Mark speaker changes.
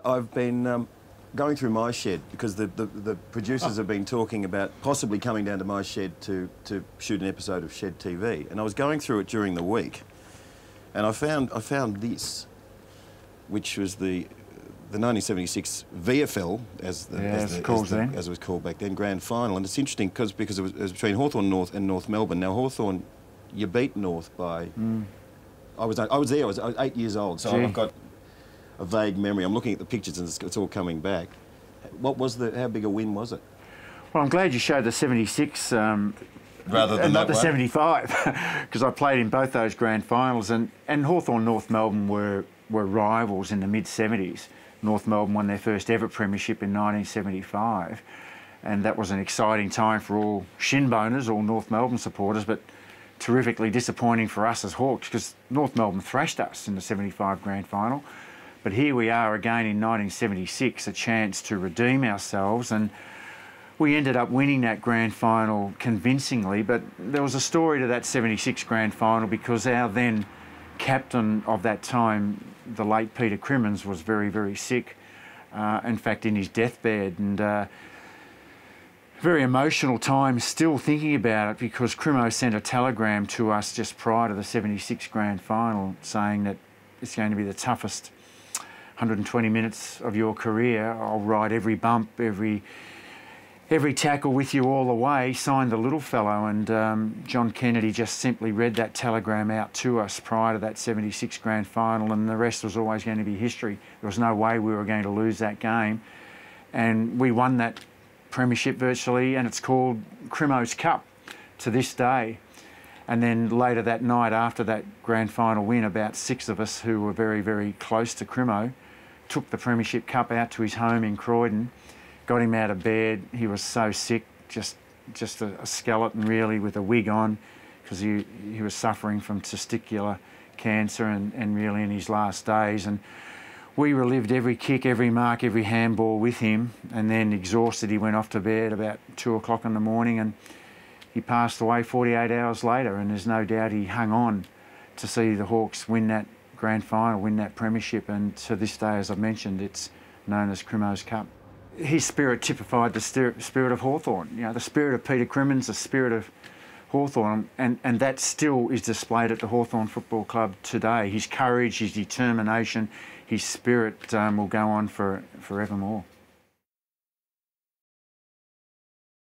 Speaker 1: I've been going through my shed because the producers have been talking about possibly coming down to my shed to shoot an episode of Shed TV, and I was going through it during the week, and I found this, which was the 1976 VFL, as it was called back then, grand final. And it's interesting because it was between Hawthorn North and North Melbourne. Now Hawthorn, you beat North by. I was there. I was 8 years old, so I've got a vague memory. I'm looking at the pictures and it's all coming back. How big a win was it?
Speaker 2: Well, I'm glad you showed the 76
Speaker 1: rather than
Speaker 2: not the 75, because I played in both those grand finals, and Hawthorn and North Melbourne were rivals in the mid-70s. North Melbourne won their first ever premiership in 1975, and that was an exciting time for all shinboners, all North Melbourne supporters, but terrifically disappointing for us as Hawks, because North Melbourne thrashed us in the 75 grand final. But here we are again in 1976, a chance to redeem ourselves, and we ended up winning that grand final convincingly. But there was a story to that 76 grand final, because our then captain of that time, the late Peter Crimmins, was very, very sick, in fact in his deathbed, and very emotional time still thinking about it, because Crimmo sent a telegram to us just prior to the 76 grand final saying that it's going to be the toughest 120 minutes of your career. I'll ride every bump, every tackle with you all the way. Signed the little fellow, and John Kennedy just simply read that telegram out to us prior to that 76 grand final, and the rest was always going to be history. There was no way we were going to lose that game, and we won that premiership virtually, and it's called Crimmo's Cup to this day. And then later that night, after that grand final win, about 6 of us who were very, very close to Crimmo took the premiership cup out to his home in Croydon, got him out of bed. He was so sick, just a skeleton really, with a wig on, because he was suffering from testicular cancer and really in his last days. And we relived every kick, every mark, every handball with him, and then exhausted he went off to bed about 2 o'clock in the morning, and he passed away 48 hours later. And there's no doubt he hung on to see the Hawks win that grand final, win that premiership, and to this day, as I've mentioned, it's known as Crimmo's Cup. His spirit typified the spirit of Hawthorn. You know, the spirit of Peter Crimmins, the spirit of Hawthorn, and that still is displayed at the Hawthorn Football Club today. His courage, his determination, his spirit will go on forevermore.